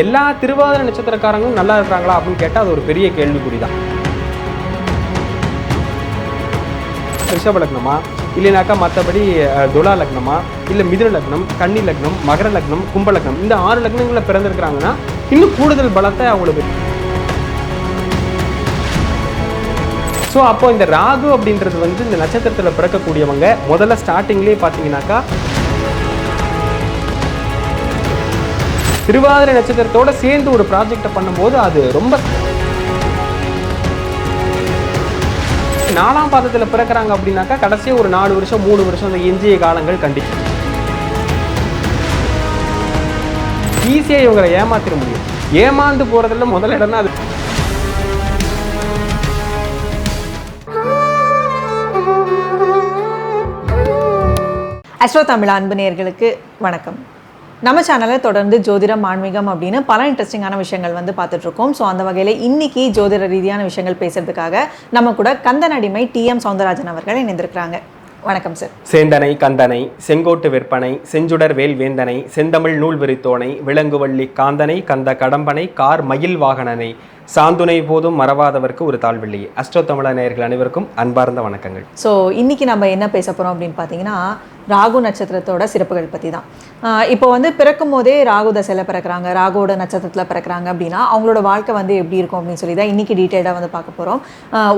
எல்லா திருவாதிரை நட்சத்திரக்காரங்களும் நல்லா இருக்கிறாங்களா அப்படின்னு கேட்டால் அது ஒரு பெரிய கேள்விக்குறி தான். ரிஷப லக்னமா இல்லைனாக்கா மற்றபடி துலா லக்னமா இல்லை மிதுன லக்னம், கன்னி லக்னம், மகர லக்னம், கும்ப லக்னம், இந்த 6 லக்னங்களில் பிறந்திருக்கிறாங்கன்னா இன்னும் கூடுதல் பலத்தை அவங்களுக்கு. ஸோ அப்போ இந்த ராகு அப்படின்றது வந்து இந்த நட்சத்திரத்தில் பிறக்கக்கூடியவங்க முதல்ல ஸ்டார்டிங்லேயே பார்த்தீங்கன்னாக்கா திருவாதிரை நட்சத்திரத்தோட சேர்ந்து ஒரு ப்ராஜெக்டை பண்ணும்போது அது ரொம்ப 4ஆம் பாதத்தில் பிறக்கிறாங்க அப்படின்னாக்கா கடைசியாக ஒரு 4 வருஷம் 3 வருஷம் அந்த எஞ்சிய காலங்கள் கண்டிப்பாக ஈஸியாக இவங்களை ஏமாத்திர முடியும். ஏமாந்து போகிறதுல முதல் இடம்னா அது. அஸ்ட்ரோ தமிழ் அன்பு நேயர்களுக்கு வணக்கம். நம்ம சேனலில் தொடர்ந்து ஜோதிடம், ஆன்மீகம் அப்படின்னு பல இன்ட்ரெஸ்டிங்கான விஷயங்கள் வந்து பார்த்துட்ருக்கோம். ஸோ அந்த வகையில் இன்றைக்கி ஜோதிட ரீதியான விஷயங்கள் பேசுறதுக்காக நம்ம கூட கந்தனடிமை TM சௌந்தரராஜன் அவர்கள் இணைந்திருக்கிறாங்க. வணக்கம் சார். சேந்தனை கந்தனை, செங்கோட்டு விற்பனை, செஞ்சுடர் வேல் வேந்தனை, செந்தமிழ் நூல் விரித்தோனை, விலங்குவள்ளி காந்தனை, கந்த கடம்பனை, கார் மயில் வாகனனை, சாந்துணை போதும் மறவாதவருக்கு ஒரு தாழ்வில்லையே. அஸ்ட்ரோ தமிழ நேயர்கள் அனைவருக்கும் அன்பார்ந்த வணக்கங்கள். ஸோ இன்றைக்கி நம்ம என்ன பேச போகிறோம் அப்படின்னு பார்த்தீங்கன்னா ராகு நட்சத்திரத்தோட சிறப்புகள் பற்றி தான். இப்போ வந்து பிறக்கும் போதே ராகு தசையில் பிறக்கிறாங்க, ராகுவோட நட்சத்திரத்தில் பிறக்கிறாங்க அப்படின்னா அவங்களோட வாழ்க்கை வந்து எப்படி இருக்கும் அப்படின்னு சொல்லி தான் இன்றைக்கி டீட்டெயிலாக வந்து பார்க்க போகிறோம்.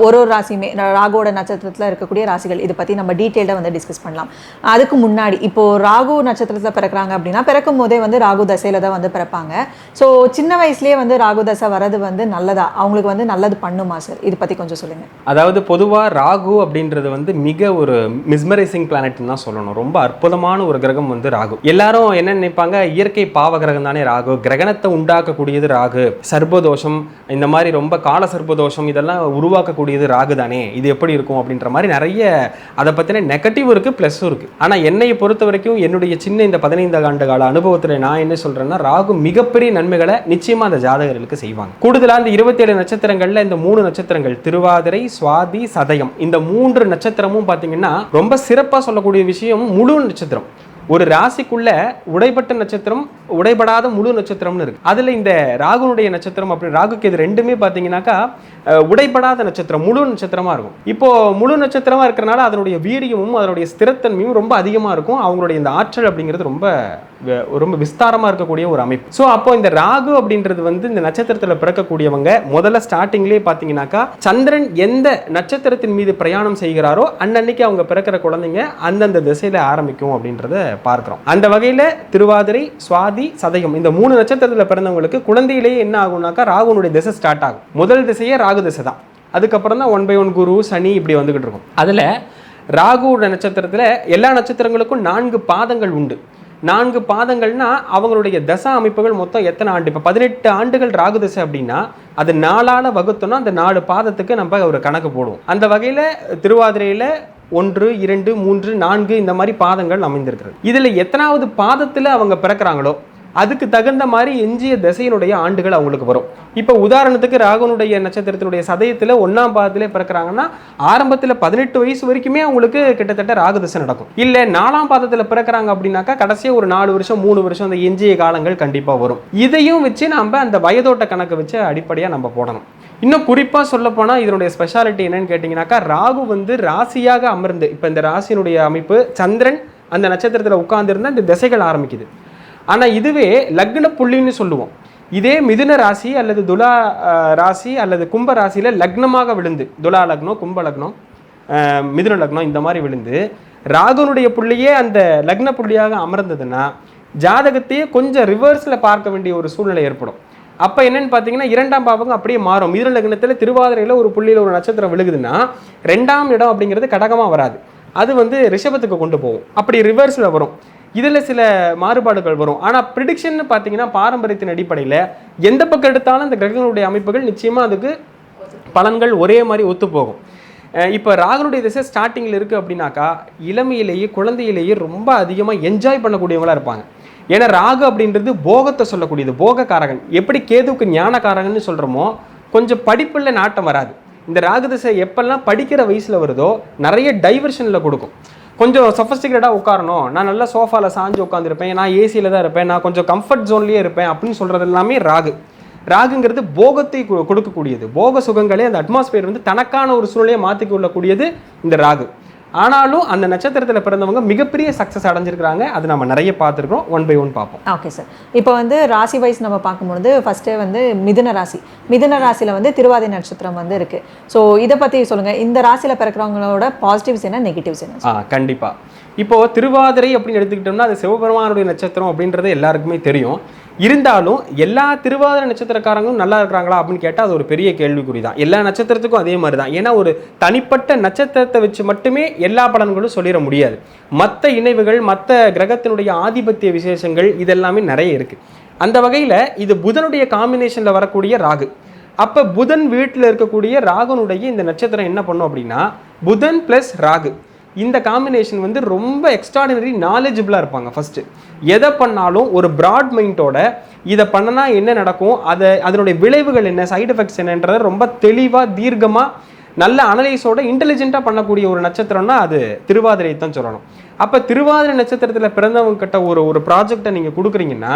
ஒரு ராசியுமே ராகுவோட நட்சத்திரத்தில் இருக்கக்கூடிய ராசிகள் இதை பற்றி நம்ம டீட்டெயிலாக வந்து டிஸ்கஸ் பண்ணலாம். அதுக்கு முன்னாடி இப்போது ராகு நட்சத்திரத்தில் பிறக்கிறாங்க அப்படின்னா பிறக்கும் போதே வந்து ராகு தசையில் தான் வந்து பிறப்பாங்க. ஸோ சின்ன வயசுலேயே வந்து ராகு தசை வரது வந்து நல்லதா, அவங்களுக்கு வந்து நல்லது பண்ணுமா சார்? இதை பற்றி கொஞ்சம் சொல்லுங்கள். அதாவது பொதுவாக ராகு அப்படின்றது வந்து மிக ஒரு மிஸ்மரைசிங் பிளானட்னு தான் சொல்லணும். ரொம்ப அற்புதமான ஒரு கிரகம் வந்து ராகு. எல்லாரும் என்ன நினைப்பாங்க, இயற்கை பாவ கிரகம் தானே ராகு, கிரகணத்தை உண்டாக்கக்கூடியது ராகு, சர்பதோஷம் இந்த மாதிரி ரொம்ப கால சர்பதோஷம் இதெல்லாம் உருவாக்கக்கூடியது ராகு தானே, இது எப்படி இருக்கும் அப்படின்ற மாதிரி நிறைய அதை பற்றின நெகட்டிவ் இருக்குது ப்ளஸும் இருக்குது. ஆனால் என்னை பொறுத்த வரைக்கும் என்னுடைய சின்ன இந்த 15 ஆண்டு கால அனுபவத்தில் நான் என்ன சொல்கிறேன்னா, ராகு மிகப்பெரிய நன்மைகளை நிச்சயமாக அந்த ஜாதகர்களுக்கு செய்வாங்க. கூடுதலாக இந்த 27 நட்சத்திரங்களில் இந்த 3 நட்சத்திரங்கள் திருவாதிரை, சுவாதி, சதயம், இந்த 3 நட்சத்திரமும் பார்த்தீங்கன்னா ரொம்ப சிறப்பாக சொல்லக்கூடிய விஷயம் முழு நட்சத்திரம். ஒரு ராசிக்குள்ள உடைப்பட்ட நட்சத்திரம், உடைபடாத முழு நட்சத்திரம்னு இருக்கு. அதுல இந்த ராகுனுடைய நட்சத்திரம் அப்படி ராகுக்கு இது ரெண்டுமே பாத்தீங்கன்னாக்கா உடைபடாத நட்சத்திரம், முழு நட்சத்திரமா இருக்கும். இப்போ முழு நட்சத்திரமா இருக்கிறனால அதனுடைய வீரியமும் அதனுடைய ஸ்திரத்தன்மையும் ரொம்ப அதிகமா இருக்கும். அவங்களுடைய இந்த ஆற்றல் அப்படிங்கிறது ரொம்ப ரொம்ப விஸ்தாரமா இருக்கக்கூடிய ஒரு அமைப்பு. ஸோ அப்போ இந்த ராகு அப்படின்றது வந்து இந்த நட்சத்திரத்தில் பிறக்கக்கூடியவங்க முதல்ல ஸ்டார்டிங்லேயே பார்த்தீங்கன்னாக்கா சந்திரன் எந்த நட்சத்திரத்தின் மீது பிரயாணம் செய்கிறாரோ அன்னன்னைக்கு அவங்க பிறக்கிற குழந்தைங்க அந்தந்த திசையில ஆரம்பிக்கும் அப்படின்றத பார்க்கிறோம். அந்த வகையில் திருவாதிரை, சுவாதி, சதயம் இந்த 3 நட்சத்திரத்தில் பிறந்தவங்களுக்கு குழந்தையிலேயே என்ன ஆகும்னாக்கா ராகுனுடைய திசை ஸ்டார்ட் ஆகும். முதல் திசையே ராகு திசை தான். அதுக்கப்புறம் தான் 1 by 1 குரு, சனி இப்படி வந்துகிட்டு இருக்கும். அதில் ராகுவோட நட்சத்திரத்தில் எல்லா நட்சத்திரங்களுக்கும் 4 பாதங்கள் உண்டு. 4 பாதங்கள்னா அவங்களுடைய தசா அமைப்புகள் மொத்தம் எத்தனை ஆண்டு? இப்போ 18 ஆண்டுகள் ராகு தசை அப்படின்னா அது 4ஆல் வகுத்தோம்னா அந்த 4 பாதத்துக்கு நம்ம ஒரு கணக்கு போடுவோம். அந்த வகையில் திருவாதிரையில் 1, 2, 3, 4 இந்த மாதிரி பாதங்கள் அமைந்திருக்கிறது. இதில் எத்தனாவது பாதத்தில் அவங்க பிறக்கிறாங்களோ அதுக்கு தகுந்த மாதிரி எஞ்சிய திசையினுடைய ஆண்டுகள் அவங்களுக்கு வரும். இப்போ உதாரணத்துக்கு ராகுனுடைய நட்சத்திரத்தினுடைய சதயத்தில் 1ஆம் பாதத்திலே பிறக்கிறாங்கன்னா ஆரம்பத்தில் 18 வயசு வரைக்குமே அவங்களுக்கு கிட்டத்தட்ட ராகு திசை நடக்கும். இல்லை 4ஆம் பாதத்தில் பிறக்கிறாங்க அப்படின்னாக்கா கடைசியாக ஒரு 4 வருஷம் 3 வருஷம் அந்த எஞ்சிய காலங்கள் கண்டிப்பாக வரும். இதையும் வச்சு நம்ம அந்த வயதோட்ட கணக்கு வச்சு அடிப்படையாக நம்ம போடணும். இன்னும் குறிப்பாக சொல்ல போனால் இதனுடைய ஸ்பெஷாலிட்டி என்னன்னு கேட்டிங்கனாக்கா ராகு வந்து ராசியாக அமர்ந்து, இப்போ இந்த ராசியினுடைய அமைப்பு சந்திரன் அந்த நட்சத்திரத்தில் உட்கார்ந்துருந்தா இந்த திசைகள் ஆரம்பிக்குது. ஆனால் இதுவே லக்ன புள்ளின்னு சொல்லுவோம். இதே மிதுன ராசி அல்லது துலா ராசி அல்லது கும்ப ராசியில் லக்னமாக விழுந்து, துலா லக்னம், கும்ப லக்னம், மிதுன லக்னம் இந்த மாதிரி விழுந்து ராகுனுடைய புள்ளியே அந்த லக்ன புள்ளியாக அமர்ந்ததுன்னா ஜாதகத்தையே கொஞ்சம் ரிவர்ஸில் பார்க்க வேண்டிய ஒரு சூழ்நிலை ஏற்படும். அப்போ என்னன்னு பார்த்தீங்கன்னா 2ஆம் பாவம் அப்படியே மாறும். மிதுன லக்னத்தில் திருவாதிரையில் ஒரு புள்ளியில் ஒரு நட்சத்திரம் விழுகுதுன்னா 2ஆம் இடம் அப்படிங்கிறது கடகமாக வராது, அது வந்து ரிஷபத்துக்கு கொண்டு போகும். அப்படி ரிவர்ஸில் வரும். இதில் சில மாறுபாடுகள் வரும். ஆனால் ப்ரிடிக்ஷன் பார்த்தீங்கன்னா பாரம்பரியத்தின் அடிப்படையில் எந்த பக்கம் எடுத்தாலும் அந்த கிரகங்களுடைய அமைப்புகள் நிச்சயமாக அதுக்கு பலன்கள் ஒரே மாதிரி ஒத்து போகும். இப்போ ராகுனுடைய திசை ஸ்டார்டிங்கில் இருக்குது அப்படின்னாக்கா இளமையிலேயே குழந்தையிலேயே ரொம்ப அதிகமாக என்ஜாய் பண்ணக்கூடியவங்களாக இருப்பாங்க. ஏன்னா ராகு அப்படின்றது போகத்தை சொல்லக்கூடியது, போகக்காரகன். எப்படி கேதுவுக்கு ஞானக்காரகன்னு சொல்கிறோமோ கொஞ்சம் படிப்பில் நாட்டம் வராது. இந்த ராகு திசை எப்பெல்லாம் படிக்கிற வயசில் வருதோ நிறைய டைவர்ஷனில் கொடுக்கும். கொஞ்சம் சொஃபஸ்டிகேட்டாக உட்காரணும், நான் நல்லா சோஃபாவில் சாஞ்சு உட்காந்துருப்பேன், நான் ஏசியில் தான் இருப்பேன், நான் கொஞ்சம் கம்ஃபர்ட் ஜோன்லேயே இருப்பேன் அப்படின்னு சொல்கிறது எல்லாமே ராகு. ராகுங்கிறது போகத்தை கொடுக்கக்கூடியது. போக சுகங்களே அந்த அட்மாஸ்பியர் வந்து தனக்கான ஒரு சூழ்நிலையை மாற்றிக் கொள்ளக்கூடியது இந்த ராகு. ஆனாலும் அந்த நட்சத்திரத்தில் பிறந்தவங்க மிகப்பெரிய சக்ஸஸ் அடைஞ்சிருக்கிறாங்க. அது நம்ம நிறைய பார்த்துருக்கோம். ஒன் பை ஒன் பார்ப்போம். Okay sir. இப்போ வந்து ராசி வைஸ் நம்ம பார்க்கும்பொழுது ஃபஸ்ட்டே வந்து மிதுன ராசி. மிதுன ராசியில் வந்து திருவாதிரை நட்சத்திரம் வந்து இருக்கு. ஸோ இதை பற்றி சொல்லுங்கள். இந்த ராசியில் பிறக்கிறவங்களோட பாசிட்டிவ்ஸ் என்ன, நெகட்டிவ்ஸ் என்ன? கண்டிப்பாக. இப்போது திருவாதிரை அப்படின்னு எடுத்துக்கிட்டோம்னா அது சிவபெருமானுடைய நட்சத்திரம் அப்படின்றது எல்லாருக்குமே தெரியும். இருந்தாலும் எல்லா திருவாதிரை நட்சத்திரக்காரங்களும் நல்லா இருக்கிறாங்களா அப்படின்னு கேட்டால் அது ஒரு பெரிய கேள்விக்குறி தான். எல்லா நட்சத்திரத்துக்கும் அதே மாதிரி தான். ஏன்னா ஒரு தனிப்பட்ட நட்சத்திரத்தை வச்சு மட்டுமே எல்லா பலன்களும் சொல்லிட முடியாது. மற்ற இணைவுகள், மற்ற கிரகத்தினுடைய ஆதிபத்திய விசேஷங்கள் இதெல்லாமே நிறைய இருக்குது. அந்த வகையில் இது புதனுடைய காம்பினேஷனில் வரக்கூடிய ராகு. அப்போ புதன் வீட்டில் இருக்கக்கூடிய ராகுனுடைய இந்த நட்சத்திரம் என்ன பண்ணும் அப்படின்னா, புதன் ப்ளஸ் ராகு இந்த காம்பினேஷன் வந்து ரொம்ப எக்ஸ்ட்ராடினரி நாலேஜபிளாக இருப்பாங்க. ஃபஸ்ட்டு எதை பண்ணாலும் ஒரு ப்ராட் மைண்டோட இதை பண்ணனா என்ன நடக்கும், அதனுடைய விளைவுகள் என்ன, சைடு எஃபெக்ட்ஸ் என்னன்றதை ரொம்ப தெளிவாக தீர்க்கமாக நல்ல அனலைஸோட இன்டெலிஜென்ட்டாக பண்ணக்கூடிய ஒரு நட்சத்திரம்னா அது திருவாதிரை தான் சொல்லணும். அப்போ திருவாதிரை நட்சத்திரத்தில் பிறந்தவங்க கிட்ட ஒரு ப்ராஜெக்டை நீங்கள் கொடுக்குறீங்கன்னா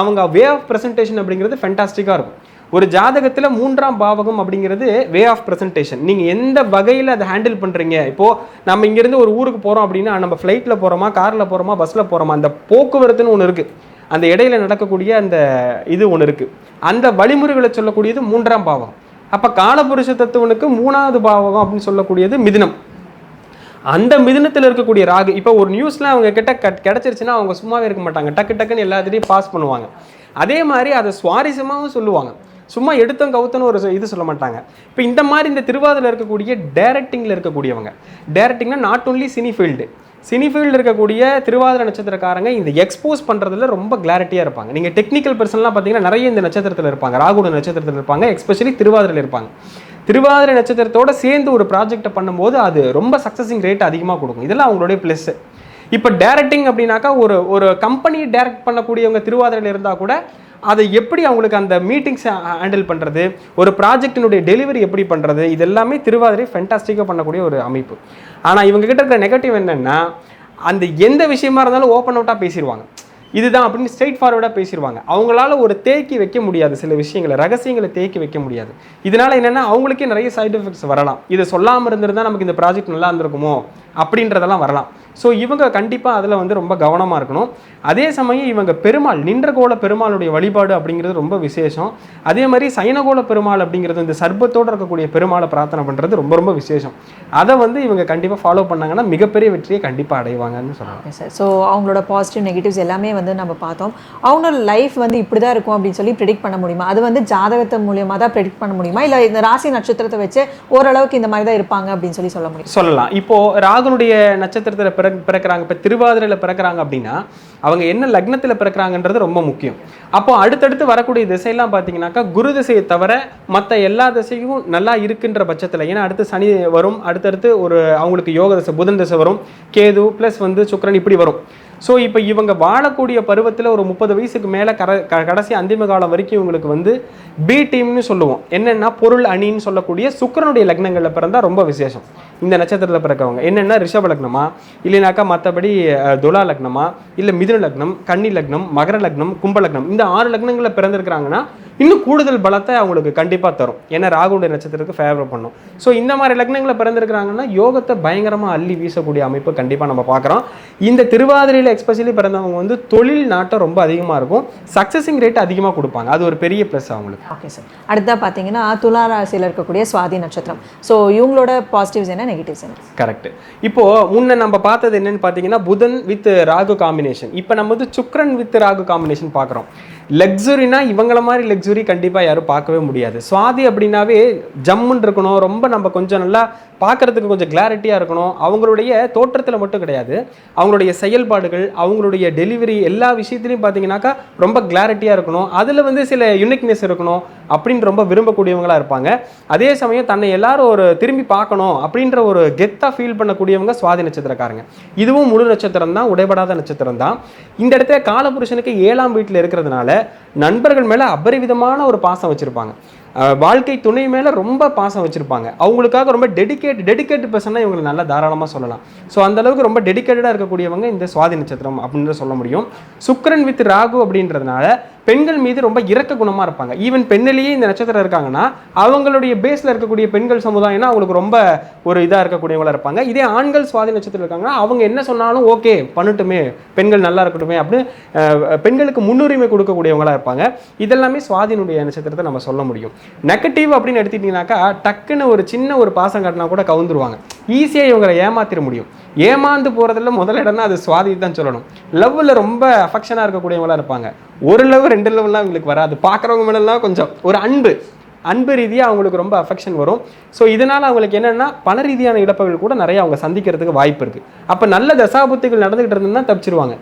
அவங்க வே ஆஃப் ப்ரெசன்டேஷன் அப்படிங்கிறது ஃபென்டாஸ்டிக்காக இருக்கும். ஒரு ஜாதகத்தில் 3ஆம் பாவகம் அப்படிங்கிறது வே ஆஃப் ப்ரெசன்டேஷன். நீங்கள் எந்த வகையில் அதை ஹேண்டில் பண்ணுறீங்க. இப்போது நம்ம இங்கேருந்து ஒரு ஊருக்கு போகிறோம் அப்படின்னா நம்ம ஃப்ளைட்டில் போகிறோமா, காரில் போகிறோமா, பஸ்ஸில் போகிறோமா, அந்த போக்குவரத்துன்னு ஒன்று இருக்குது. அந்த இடையில நடக்கக்கூடிய அந்த இது ஒன்று இருக்குது. அந்த வழிமுறைகளை சொல்லக்கூடியது 3ஆம் பாவகம். அப்போ காலபுருஷ தத்துவனுக்கு 3ஆவது பாவகம் அப்படின்னு சொல்லக்கூடியது மிதுனம். அந்த மிதுனத்தில் இருக்கக்கூடிய ராகு இப்போ ஒரு நியூஸ்லாம் அவங்க கிட்ட கிடச்சிருச்சுன்னா அவங்க சும்மாவே இருக்க மாட்டாங்க. டக்கு டக்குன்னு எல்லாத்தையும் பாஸ் பண்ணுவாங்க. அதே மாதிரி அதை சுவாரஸ்யமாகவும் சொல்லுவாங்க. சும்மா எடுத்தோம் கவுத்தன்னு ஒரு இது சொல்ல மாட்டாங்க. இப்போ இந்த மாதிரி இந்த திருவாதிரையில் இருக்கக்கூடிய டைரக்டிங்கில் இருக்கக்கூடியவங்க, டைரக்டிங்னா நாட் ஓன்லி சினி ஃபீல்டு இருக்கக்கூடிய திருவாதிரை நட்சத்திரக்காரங்க இந்த எக்ஸ்போஸ் பண்ணுறதுல ரொம்ப கிளாரிட்டியாக இருப்பாங்க. நீங்கள் டெக்னிக்கல் பர்சன்லாம் பார்த்தீங்கன்னா நிறைய இந்த நட்சத்திரத்தில் இருப்பாங்க, ராகுட நட்சத்திரத்தில் இருப்பாங்க, எஸ்பெஷலி திருவாதிரையில் இருப்பாங்க. திருவாதிரை நட்சத்திரத்தோட சேர்ந்து ஒரு ப்ராஜெக்டை பண்ணும்போது அது ரொம்ப சக்ஸஸிங் ரேட் அதிகமாக கொடுக்கும். இதெல்லாம் அவங்களுடைய ப்ளஸ்ஸு. இப்போ டைரக்டிங் அப்படின்னாக்கா ஒரு கம்பெனி டைரக்ட் பண்ணக்கூடியவங்க திருவாதிரையில் இருந்தால் கூட அதை எப்படி அவங்களுக்கு அந்த மீட்டிங்ஸை ஹேண்டில் பண்ணுறது, ஒரு ப்ராஜெக்டினுடைய டெலிவரி எப்படி பண்ணுறது, இது எல்லாமே திருவாதிரை ஃபென்டாஸ்டிக்காக பண்ணக்கூடிய ஒரு அமைப்பு. ஆனால் இவங்க கிட்ட இருக்கிற நெகட்டிவ் என்னென்னா அந்த எந்த விஷயமா இருந்தாலும் ஓப்பன் அவுட்டாக பேசிடுவாங்க. இதுதான் அப்படின்னு ஸ்ட்ரெயிட் ஃபார்வர்டாக பேசிடுவாங்க. அவங்களால ஒரு தேக்கி வைக்க முடியாது, சில விஷயங்களை ரகசியங்களை தேக்கி வைக்க முடியாது. இதனால் என்னென்னா அவங்களுக்கே நிறைய சைடு எஃபெக்ட்ஸ் வரலாம். இதை சொல்லாமல் இருந்திருந்தால் நமக்கு இந்த ப்ராஜெக்ட் நல்லா இருந்திருக்குமோ அப்படின்றதெல்லாம் வரலாம். ஸோ இவங்க கண்டிப்பாக அதில் வந்து ரொம்ப கவனமாக இருக்கணும். அதே சமயம் இவங்க பெருமாள், நின்றகோள பெருமாளுடைய வழிபாடு அப்படிங்கிறது ரொம்ப விசேஷம். அதே மாதிரி சைனகோள பெருமாள் அப்படிங்கிறது இந்த சர்பத்தோடு இருக்கக்கூடிய பெருமாளை பிரார்த்தனை பண்ணுறது ரொம்ப ரொம்ப விசேஷம். அதை வந்து இவங்க கண்டிப்பாக ஃபாலோ பண்ணாங்கன்னா மிகப்பெரிய வெற்றியை கண்டிப்பாக அடைவாங்கன்னு சொல்லுவாங்க சார். ஸோ அவங்களோட பாசிட்டிவ் நெகட்டிவ்ஸ் எல்லாமே வந்து நம்ம பார்த்தோம். அவங்களோட லைஃப் வந்து இப்படி தான் இருக்கும் அப்படின்னு சொல்லி ப்ரெடிக்ட் பண்ண முடியுமா? அது வந்து ஜாதகத்தை மூலியமாக தான் ப்ரெடிக்ட் பண்ண முடியுமா, இல்லை இந்த ராசி நட்சத்திரத்தை வச்சு ஓரளவுக்கு இந்த மாதிரி தான் இருப்பாங்க அப்படின்னு சொல்ல முடியும்? சொல்லலாம். இப்போது ராகுனுடைய நட்சத்திரத்தில் பிறக்கிறாங்க, இப்போ திருவாதிரையில் பிறக்கிறாங்க அப்படின்னா அவங்க என்ன லக்னத்தில் பிறக்கிறாங்கன்றது ரொம்ப முக்கியம். அப்போ அடுத்தடுத்து வரக்கூடிய திசையெல்லாம் பார்த்தீங்கன்னாக்கா குரு திசையை தவிர மற்ற எல்லா திசையும் நல்லா இருக்குன்ற பட்சத்தில், ஏன்னா அடுத்து சனி வரும், அடுத்தடுத்து ஒரு அவங்களுக்கு யோக திசை புதன் திசை வரும், கேது ப்ளஸ் வந்து சுக்கிரன் இப்படி வரும். ஸோ இப்போ இவங்க வாழக்கூடிய பருவத்தில் ஒரு 30 வயசுக்கு மேலே கடைசி அந்திம காலம் வரைக்கும் இவங்களுக்கு வந்து பி டீம்னு சொல்லுவோம். என்னென்னா பொருள் அணின்னு சொல்லக்கூடிய சுக்கிரனுடைய லக்னங்களில் பிறந்தால் ரொம்ப விசேஷம். இந்த நட்சத்திரத்தில் பிறக்கவங்க என்னென்னா ரிஷப லக்னமா, இல்லைனாக்கா மற்றபடி துலா லக்னமா, இல்லை மிதுன லக்னம், கன்னி லக்னம், மகர லக்னம், கும்ப லக்னம், இந்த 6 லக்னங்களில் பிறந்திருக்கிறாங்கன்னா இன்னும் கூடுதல் பலத்தை அவங்களுக்கு கண்டிப்பாக தரும். ஏன்னா ராகுடைய நட்சத்திரத்துக்கு ஃபேவர் பண்ணும். ஸோ இந்த மாதிரி லக்னங்களை பிறந்திருக்கிறாங்கன்னா யோகத்தை பயங்கரமாக அள்ளி வீசக்கூடிய அமைப்பு கண்டிப்பாக நம்ம பார்க்குறோம். இந்த திருவாதிரையில் எஸ்பெஷலி பிறந்தவங்க வந்து தொழில் நாட்டம் ரொம்ப அதிகமாக இருக்கும், சக்ஸஸிங் ரேட் அதிகமாக கொடுப்பாங்க. அது ஒரு பெரிய ப்ளஸ் அவங்களுக்கு. Okay sir. அடுத்தா பார்த்தீங்கன்னா துலா ராசியில் இருக்கக்கூடிய சுவாதி நட்சத்திரம். ஸோ இவங்களோட பாசிட்டிவ்ஸ் என்ன, நெகட்டிவ்ஸ் என்ன? கரெக்ட். இப்போது முன்ன நம்ம பார்த்தது என்னன்னு பார்த்தீங்கன்னா புதன் வித் ராகு காம்பினேஷன். இப்போ நம்ம வந்து சுக்ரன் வித் ராகு காம்பினேஷன் பார்க்குறோம். லக்ஸுரினா இவங்கள மாதிரி லக்ஸுரி கண்டிப்பாக யாரும் பார்க்கவே முடியாது. சுவாதி அப்படின்னாவே ஜம்முன்னு இருக்கணும், ரொம்ப நம்ம கொஞ்சம் நல்லா பார்க்குறதுக்கு கொஞ்சம் கிளாரிட்டியாக இருக்கணும். அவங்களுடைய தோற்றத்தில் மட்டும் கிடையாது, அவங்களுடைய செயல்பாடுகள், அவங்களுடைய டெலிவரி எல்லா விஷயத்துலையும் பார்த்தீங்கன்னாக்கா ரொம்ப கிளாரிட்டியாக இருக்கணும். அதில் வந்து சில யூனிக்னஸ் இருக்கணும் அப்படின்னு ரொம்ப விரும்பக்கூடியவங்களாக இருப்பாங்க. அதே சமயம் தன்னை எல்லாரும் ஒரு திரும்பி பார்க்கணும் அப்படின்ற ஒரு கெத்தாக ஃபீல் பண்ணக்கூடியவங்க சுவாதி நட்சத்திரக்காரங்க. இதுவும் முழு நட்சத்திரம் தான், உடைபடாத நட்சத்திரம் தான். இந்த இடத்துல காலபுருஷனுக்கு 7ஆம் வீட்டில் இருக்கிறதுனால நண்பர்கள் மேலே அபரிவிதமான ஒரு பாசம் வச்சுருப்பாங்க. வாழ்க்கை துணை மேலே ரொம்ப பாசம் வச்சுருப்பாங்க. அவங்களுக்காக ரொம்ப டெடிகேட் பர்சனாக இவங்களை நல்லா தாராளமாக சொல்லலாம். ஸோ அந்தளவுக்கு ரொம்ப டெடிகேட்டடாக இருக்கக்கூடியவங்க இந்த சுவாதி நட்சத்திரம் அப்படின்னு சொல்ல முடியும். சுக்கிரன் வித் ராகு அப்படின்றதுனால பெண்கள் மீது ரொம்ப இரக்க குணமாக இருப்பாங்க. ஈவன் பெண்ணிலேயே இந்த நட்சத்திரம் இருக்காங்கன்னா அவங்களுடைய பேஸில் இருக்கக்கூடிய பெண்கள் சமுதாயம்னா அவங்களுக்கு ரொம்ப ஒரு இதாக இருக்கக்கூடியவங்களா இருப்பாங்க. இதே ஆண்கள் சுவாதி நட்சத்திரம் இருக்காங்கன்னா அவங்க என்ன சொன்னாலும் ஓகே பண்ணட்டுமே, பெண்கள் நல்லா இருக்கட்டுமே அப்படின்னு பெண்களுக்கு முன்னுரிமை கொடுக்கக்கூடியவங்களா இருப்பாங்க. இதெல்லாமே சுவாதியினுடைய நட்சத்திரத்தை நம்ம சொல்ல முடியும். நெகட்டிவ் அப்படின்னு எடுத்துக்கிட்டீங்கன்னாக்கா டக்குன்னு ஒரு சின்ன ஒரு பாசம் காட்டினா கூட கவுந்துருவாங்க. ஈஸியாக இவங்களை ஏமாத்திர முடியும். ஏமாந்து போகிறதுல முதல் இடம்னா அது சுவாதி தான் சொல்லணும். லவ்வில் ரொம்ப அஃபெக்ஷனாக இருக்கக்கூடியவங்களா இருப்பாங்க. ஒரு லவ் 2 லவ்லாம் இவங்களுக்கு வராது. பார்க்குறவங்க மேலாம் கொஞ்சம் ஒரு அன்பு ரீதியாக அவங்களுக்கு ரொம்ப அஃபெக்ஷன் வரும். ஸோ இதனால் அவங்களுக்கு என்னென்னா பல ரீதியான இழப்புகள் கூட நிறைய அவங்க சந்திக்கிறதுக்கு வாய்ப்பு இருக்குது. அப்போ நல்ல தசாபுத்திகள் நடந்துகிட்டு இருந்ததுன்னா தப்பிச்சிருவாங்க.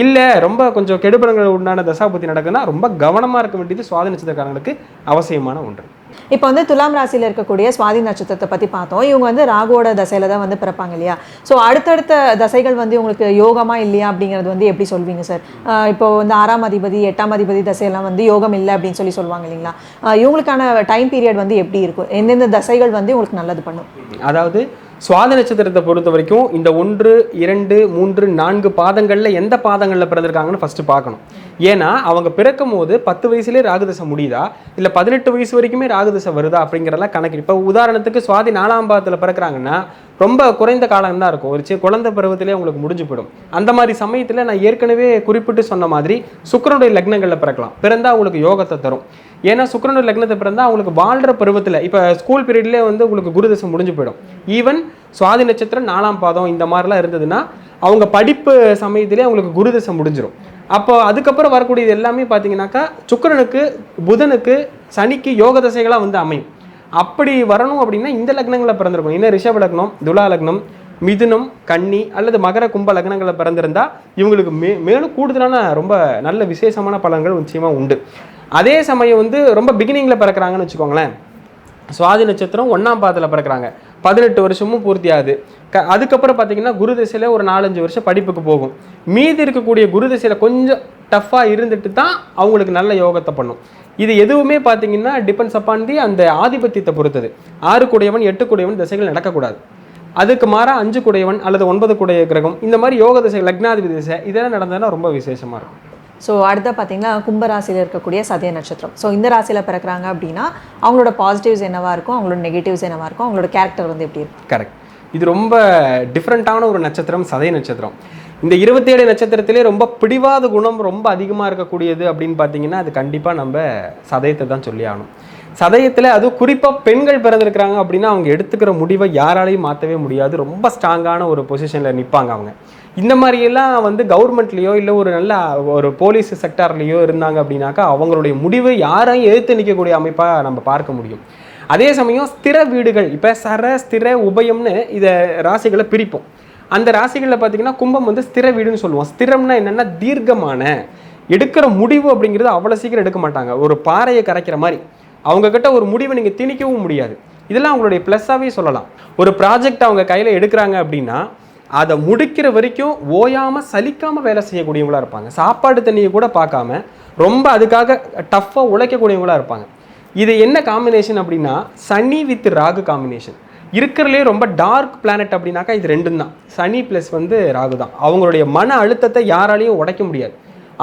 இல்லை ரொம்ப கொஞ்சம் கெடுபலங்கள் உண்டான தசாபுத்தி நடக்குதுன்னா ரொம்ப கவனமாக இருக்க வேண்டியது சுவாதி நட்சத்திரக்காரங்களுக்கு அவசியமான ஒன்று. இப்போ வந்து துலாம் ராசியில் இருக்கக்கூடிய சுவாதி நட்சத்திரத்தை பற்றி பார்த்தோம். இவங்க வந்து ராகுவோட தசையில தான் வந்து பிறப்பாங்க இல்லையா? ஸோ அடுத்தடுத்த தசைகள் வந்து உங்களுக்கு யோகமா இல்லையா அப்படிங்கிறது வந்து எப்படி சொல்வீங்க சார்? இப்போ வந்து 6ஆம் அதிபதி 8ஆம் அதிபதி தசையெல்லாம் வந்து யோகம் இல்லை அப்படின்னு சொல்லுவாங்க இல்லைங்களா? இவங்களுக்கான டைம் பீரியட் வந்து எப்படி இருக்கும்? எந்தெந்த தசைகள் வந்து உங்களுக்கு நல்லது பண்ணும்? அதாவது சுவாதி நட்சத்திரத்தை பொறுத்த வரைக்கும் இந்த 1, 2, 3, 4 பாதங்களில் எந்த பாதங்களில் பிறந்திருக்காங்கன்னு ஃபஸ்ட்டு பார்க்கணும். ஏன்னா அவங்க பிறக்கும் போது 10 வயசுலேயே ராகுதசை முடியுதா இல்லை 18 வயசு வரைக்குமே ராகுதசை வருதா அப்படிங்கிறதெல்லாம் கணக்கு. இப்போ உதாரணத்துக்கு சுவாதி 4ஆம் பாதத்தில் பிறக்கிறாங்கன்னா ரொம்ப குறைந்த காலம் தான் இருக்கும். ஒரு குழந்தை பருவத்திலே உங்களுக்கு முடிஞ்சு போயிடும். அந்த மாதிரி சமயத்தில் நான் ஏற்கனவே குறிப்பிட்டு சொன்ன மாதிரி சுக்கிரனுடைய லக்னங்களில் பிறக்கலாம். பிறந்தால் அவங்களுக்கு யோகத்தை தரும். ஏன்னா சுக்கிரனுடைய லக்னத்தை பிறந்தால் அவங்களுக்கு வாழ்கிற பருவத்தில் இப்போ ஸ்கூல் பீரியட்லேயே வந்து உங்களுக்கு குருதசை முடிஞ்சு போயிடும். ஈவன் சுவாதி நட்சத்திரம் 4ஆம் பாதம் இந்த மாதிரிலாம் இருந்ததுன்னா அவங்க படிப்பு சமயத்திலே அவங்களுக்கு குருதசை முடிஞ்சிடும். அப்போ அதுக்கப்புறம் வரக்கூடியது எல்லாமே பார்த்தீங்கன்னாக்கா சுக்கிரனுக்கு, புதனுக்கு, சனிக்கு யோக தசைகளாக வந்து அமையும். அப்படி வரணும் அப்படின்னா இந்த லக்னங்களில் பிறந்திருக்கும். இன்னும் ரிஷப லக்னம், துலா லக்னம், மிதுனம், கன்னி அல்லது மகர கும்ப லக்னங்களில் பிறந்திருந்தா இவங்களுக்கு மேலும் கூடுதலான ரொம்ப நல்ல விசேஷமான பலன்கள் நிச்சயமாக உண்டு. அதே சமயம் வந்து ரொம்ப பிகினிங்கில் பிறக்கிறாங்கன்னு வச்சுக்கோங்களேன். சுவாதி நட்சத்திரம் 1ஆம் பாதத்தில் பிறக்கிறாங்க, 18 வருஷமும் பூர்த்தி ஆகுது. அதுக்கப்புறம் பார்த்தீங்கன்னா குரு திசையில் ஒரு 4-5 வருஷம் படிப்புக்கு போகும். மீதி இருக்கக்கூடிய குரு திசையில் கொஞ்சம் டஃப்பாக இருந்துட்டு தான் அவங்களுக்கு நல்ல யோகத்தை பண்ணும். இது எதுவுமே பார்த்தீங்கன்னா டிபெண்ட்ஸ் அப்பான் தி அந்த ஆதிபத்தியத்தை பொறுத்தது. 6 கூடையவன் 8 கூடையவன் திசைகள் நடக்கக்கூடாது. அதுக்கு மாறா 5 கூடையவன் அல்லது 9 கூடைய கிரகம் இந்த மாதிரி யோக திசை, லக்னாதிபதி திசை இதெல்லாம் நடந்ததுன்னா ரொம்ப விசேஷமாக இருக்கும். ஸோ அடுத்த பார்த்தீங்கன்னா கும்பராசியில் இருக்கக்கூடிய சதய நட்சத்திரம். ஸோ இந்த ராசியில் பிறக்கிறாங்க அப்படின்னா அவங்களோட பாசிட்டிவ்ஸ் என்னவா இருக்கும், அவங்களோட நெகட்டிவ்ஸ் என்னவா இருக்கும், அவங்களோட கேரக்டர் வந்து எப்படி இருக்கும்? கரெக்ட். இது ரொம்ப டிஃப்ரெண்ட்டான ஒரு நட்சத்திரம் சதய நட்சத்திரம். இந்த 27 நட்சத்திரத்திலே ரொம்ப பிடிவாத குணம் ரொம்ப அதிகமாக இருக்கக்கூடியது அப்படின்னு பார்த்தீங்கன்னா அது கண்டிப்பாக நம்ம சதயத்தை தான் சொல்லி ஆகணும். சதயத்தில் அதுவும் குறிப்பாக பெண்கள் பிறந்திருக்கிறாங்க அப்படின்னா அவங்க எடுத்துக்கிற முடிவை யாராலையும் மாற்றவே முடியாது. ரொம்ப ஸ்ட்ராங்கான ஒரு பொசிஷனில் நிற்பாங்க அவங்க. இந்த மாதிரியெல்லாம் வந்து கவர்மெண்ட்லேயோ இல்லை ஒரு நல்ல ஒரு போலீஸ் செக்டார்லேயோ இருந்தாங்க அப்படின்னாக்கா அவங்களுடைய முடிவை யாரையும் எதிர்த்து நிற்கக்கூடிய அமைப்பாக நம்ம பார்க்க முடியும். அதே சமயம் ஸ்திர வீடுகள், இப்போ சர ஸ்திர உபயம்னு இதை ராசிகளை பிரிப்போம். அந்த ராசிகளில் பார்த்தீங்கன்னா கும்பம் வந்து ஸ்திர வீடுன்னு சொல்லுவோம். ஸ்திரம்னா என்னென்னா தீர்க்கமான எடுக்கிற முடிவு அப்படிங்கிறது அவ்வளோ சீக்கிரம் எடுக்க மாட்டாங்க. ஒரு பாறையை கரைக்கிற மாதிரி அவங்கக்கிட்ட ஒரு முடிவை நீங்கள் திணிக்கவும் முடியாது. இதெல்லாம் அவங்களுடைய ப்ளஸ்ஸாகவே சொல்லலாம். ஒரு ப்ராஜெக்ட் அவங்க கையில் எடுக்கிறாங்க அப்படின்னா அதை முடிக்கிற வரைக்கும் ஓயாமல் சலிக்காமல் வேலை செய்யக்கூடியவங்களாக இருப்பாங்க. சாப்பாடு தண்ணியை கூட பார்க்காம ரொம்ப அதுக்காக டஃப்பாக உழைக்கக்கூடியவங்களாக இருப்பாங்க. இது என்ன காம்பினேஷன் அப்படின்னா சனி வித் ராகு காம்பினேஷன். இருக்கிறதுலே ரொம்ப டார்க் பிளானட் அப்படின்னாக்கா இது ரெண்டும் தான். சனி ப்ளஸ் வந்து ராகு தான். அவங்களுடைய மன அழுத்தத்தை யாராலையும் உடைக்க முடியாது.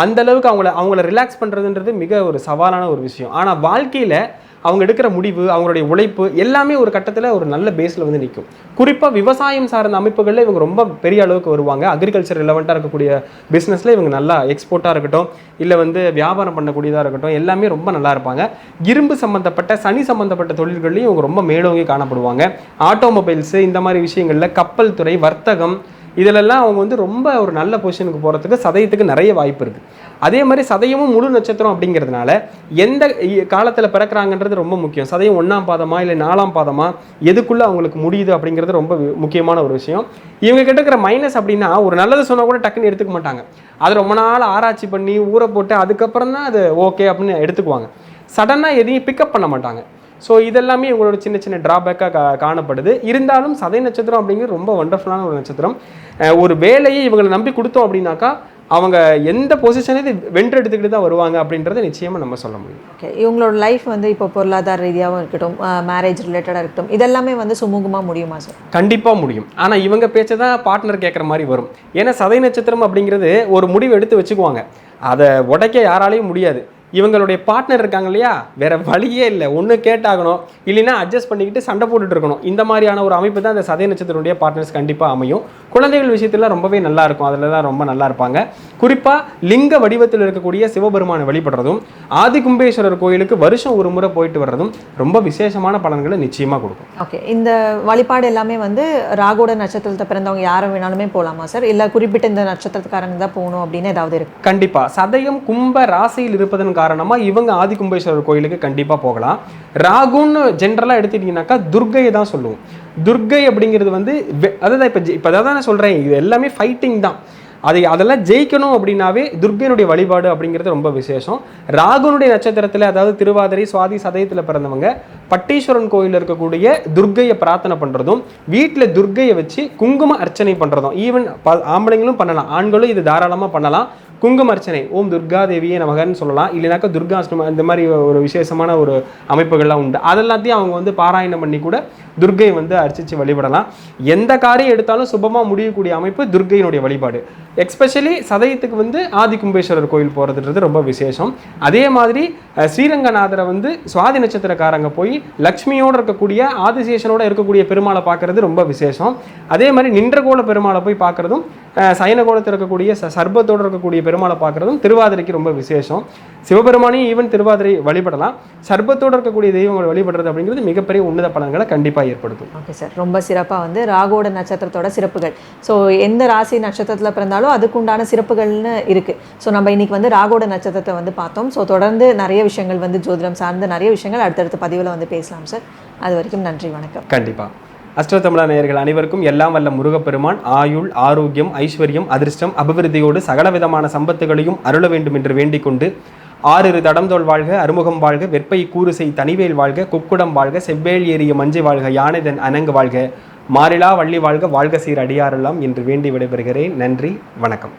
அந்தளவுக்கு அவங்கள ரிலாக்ஸ் பண்ணுறதுன்றது மிக ஒரு சவாலான ஒரு விஷயம். ஆனால் வாழ்க்கையில் அவங்க எடுக்கிற முடிவு, அவங்களுடைய உழைப்பு எல்லாமே ஒரு கட்டத்தில் ஒரு நல்ல பேஸில் வந்து நிற்கும். குறிப்பாக விவசாயம் சார்ந்த அமைப்புகளில் இவங்க ரொம்ப பெரிய அளவுக்கு வருவாங்க. அக்ரிகல்ச்சர் ரிலவெண்ட்டாக இருக்கக்கூடிய பிஸ்னஸில் இவங்க நல்லா எக்ஸ்போர்ட்டாக இருக்கட்டும், இல்லை வந்து வியாபாரம் பண்ணக்கூடியதாக இருக்கட்டும், எல்லாமே ரொம்ப நல்லா இருப்பாங்க. இரும்பு சம்மந்தப்பட்ட, சனி சம்மந்தப்பட்ட தொழில்கள்லையும் இவங்க ரொம்ப மேலோங்கி காணப்படுவாங்க. ஆட்டோமொபைல்ஸு இந்த மாதிரி விஷயங்களில், கப்பல் துறை, வர்த்தகம் இதிலெல்லாம் அவங்க வந்து ரொம்ப ஒரு நல்ல பொசிஷனுக்கு போகிறதுக்கு சதயத்துக்கு நிறைய வாய்ப்பு இருக்குது. அதே மாதிரி சதயமும் முழு நட்சத்திரம் அப்படிங்கிறதுனால எந்த காலத்தில் பிறக்கிறாங்கன்றது ரொம்ப முக்கியம். சதயம் 1ஆம் பாதமா இல்லை 4ஆம் பாதமா எதுக்குள்ளே அவங்களுக்கு முடியுது அப்படிங்கிறது ரொம்ப முக்கியமான ஒரு விஷயம். இவங்க கிட்ட இருக்கிற மைனஸ் அப்படின்னா ஒரு நல்லது சொன்னால் கூட டக்குன்னு எடுத்துக்க மாட்டாங்க. அது ரொம்ப நாள் ஆராய்ச்சி பண்ணி ஊற போட்டு அதுக்கப்புறம் தான் அது ஓகே அப்படின்னு எடுத்துக்குவாங்க. சடனாக எதையும் பிக்கப் பண்ண மாட்டாங்க. ஸோ இதெல்லாமே இவங்களோட சின்ன சின்ன ட்ராபேக்காக காணப்படுது. இருந்தாலும் சதய நட்சத்திரம் அப்படிங்கிறது ரொம்ப வண்டர்ஃபுல்லான ஒரு நட்சத்திரம். ஒரு வேலையை இவங்களை நம்பி கொடுத்தோம் அப்படின்னாக்கா அவங்க எந்த பொசிஷனை வென்றெடுத்துக்கிட்டு தான் வருவாங்க அப்படின்றத நிச்சயமாக நம்ம சொல்ல முடியும். ஓகே, இவங்களோட லைஃப் வந்து இப்போ பொருளாதார ரீதியாகவும் இருக்கட்டும், மேரேஜ் ரிலேட்டடாக இருக்கட்டும், இதெல்லாமே வந்து சுமூகமாக முடியுமா சார்? கண்டிப்பாக முடியும். ஆனால் இவங்க பேச்சை தான் பார்ட்னர் கேட்குற மாதிரி வரும். ஏன்னா சதய நட்சத்திரம் அப்படிங்கிறது ஒரு முடிவு எடுத்து வச்சுக்குவாங்க, அதை உடைக்க யாராலையும் முடியாது. இவங்களுடைய பார்ட்னர் இருக்காங்க இல்லையா, வேற வழியே இல்லை, ஒன்று கேட்டாகணும், இல்லைன்னா அட்ஜஸ்ட் பண்ணிக்கிட்டு சண்டை போட்டுட்டு இருக்கணும். இந்த மாதிரியான ஒரு அமைப்பு தான் இந்த சதய நட்சத்திரனுடைய பார்ட்னர்ஸ் கண்டிப்பாக அமையும். குழந்தைகள் விஷயத்தில் ரொம்பவே நல்லா இருக்கும், அதில் தான் ரொம்ப நல்லா இருப்பாங்க. குறிப்பாக லிங்க வடிவத்தில் இருக்கக்கூடிய சிவபெருமானை வழிபடுறதும் ஆதி கும்பேஸ்வரர் கோயிலுக்கு வருஷம் ஒரு முறை போயிட்டு வர்றதும் ரொம்ப விசேஷமான பலன்களை நிச்சயமாக கொடுக்கும். ஓகே, இந்த வழிபாடு எல்லாமே வந்து ராகுவோட நட்சத்திரத்தை பிறந்தவங்க யாரும் வேணாலுமே போகலாமா சார், இல்லை குறிப்பிட்ட இந்த நட்சத்திரத்துக்காரங்க தான் போகணும் அப்படின்னு ஏதாவது இருக்கு? கண்டிப்பாக சதயம் கும்ப ராசியில் இருப்பதன் காரணமாக இவங்க ஆதி கும்பேஸ்வரர் கோயிலுக்கு கண்டிப்பாக போகலாம். ராகுன்னு ஜென்ரலாக எடுத்துக்கிட்டிங்கனாக்கா துர்க்கையை தான் சொல்லுவோம். துர்க்கை அப்படிங்கிறது வந்து அதான் இப்போ அதான் நான் சொல்கிறேன், இது எல்லாமே ஃபைட்டிங் தான். அதெல்லாம் ஜெயிக்கணும் அப்படின்னாவே துர்க்கையினுடைய வழிபாடு அப்படிங்கிறது ரொம்ப விசேஷம். ராகுனுடைய நட்சத்திரத்தில், அதாவது திருவாதிரை சுவாதி சதயத்தில் பிறந்தவங்க பட்டீஸ்வரன் கோயிலில் இருக்கக்கூடிய துர்க்கையை பிரார்த்தனை பண்ணுறதும், வீட்டில் துர்க்கையை வச்சு குங்கும அர்ச்சனை பண்ணுறதும், ஈவன் ஆம்பளைங்களும் பண்ணலாம், ஆண்களும் இது தாராளமாக பண்ணலாம். குங்கும அர்ச்சனை ஓம் துர்கா தேவியே நமகன்னு சொல்லலாம், இல்லைனாக்கா துர்காஷ்டமம், இந்த மாதிரி ஒரு விசேஷமான ஒரு அமைப்புகள்லாம் உண்டு. அதெல்லாத்தையும் அவங்க வந்து பாராயணம் பண்ணி கூட துர்க்கையை வந்து அர்ச்சித்து வழிபடலாம். எந்த காரியம் எடுத்தாலும் சுபமாக முடியக்கூடிய அமைப்பு துர்க்கையினுடைய வழிபாடு. எக்ஸ்பெஷலி சதயத்துக்கு வந்து ஆதி கும்பேஸ்வரர் கோயில் போகிறதுன்றது ரொம்ப விசேஷம். அதே மாதிரி ஸ்ரீரங்கநாதரை வந்து சுவாதி நட்சத்திரக்காரங்க போய் லக்ஷ்மியோடு இருக்கக்கூடிய ஆதிசேஷனோட இருக்கக்கூடிய பெருமாளை பார்க்கறது ரொம்ப விசேஷம். அதே மாதிரி நின்றகோள பெருமாளை போய் பார்க்குறதும், சயனகோலத்தில் இருக்கக்கூடிய சர்பத்தோடு இருக்கக்கூடிய பெருமாளை பார்க்குறதும் திருவாதிரைக்கு ரொம்ப விசேஷம். சிவபெருமானையும் ஈவன் திருவாதிரை வழிபடலாம். சர்பத்தோடு இருக்கக்கூடிய தெய்வங்களை வழிபடுறது அப்படிங்கிறது மிகப்பெரிய உன்னத பலன்களை கண்டிப்பாக ஏற்படுத்தும். ஓகே சார், ரொம்ப சிறப்பாக வந்து ராகுவோட நட்சத்திரத்தோட சிறப்புகள், ஸோ எந்த ராசி நட்சத்திரத்தில் பிறந்தாலும் அதுக்குண்டான சிறப்புகள்னு இருக்குது. ஸோ நம்ம இன்னைக்கு வந்து ராகுவோட நட்சத்திரத்தை வந்து பார்த்தோம். ஸோ தொடர்ந்து நிறைய விஷயங்கள் வந்து ஜோதிடம் சார்ந்த நிறைய விஷயங்கள் அடுத்தடுத்த பதிவில் வந்து பேசலாம் சார். அது வரைக்கும் நன்றி, வணக்கம். கண்டிப்பாக. அஷ்டோத்தமிழா நேயர்கள் அனைவருக்கும் எல்லாம் வல்ல முருகப்பெருமான் ஆயுள், ஆரோக்கியம், ஐஸ்வர்யம், அதிர்ஷ்டம், அபிவிருத்தியோடு சகல விதமான சம்பத்துகளையும் அருள வேண்டும் என்று வேண்டிக் கொண்டு, ஆறிரு தடம்தோள் வாழ்க, அறுமுகம் வாழ்க, வெற்பை கூறுசை தனிவேல் வாழ்க, குக்குடம் வாழ்க, செவ்வேல் ஏறிய மஞ்சை வாழ்க, யானைதன் அணங்கு வாழ்க, மாறிலா வள்ளி வாழ்க, வாழ்க சீர் அடியாரெல்லாம் என்று வேண்டி விடைபெறுகிறேன். நன்றி, வணக்கம்.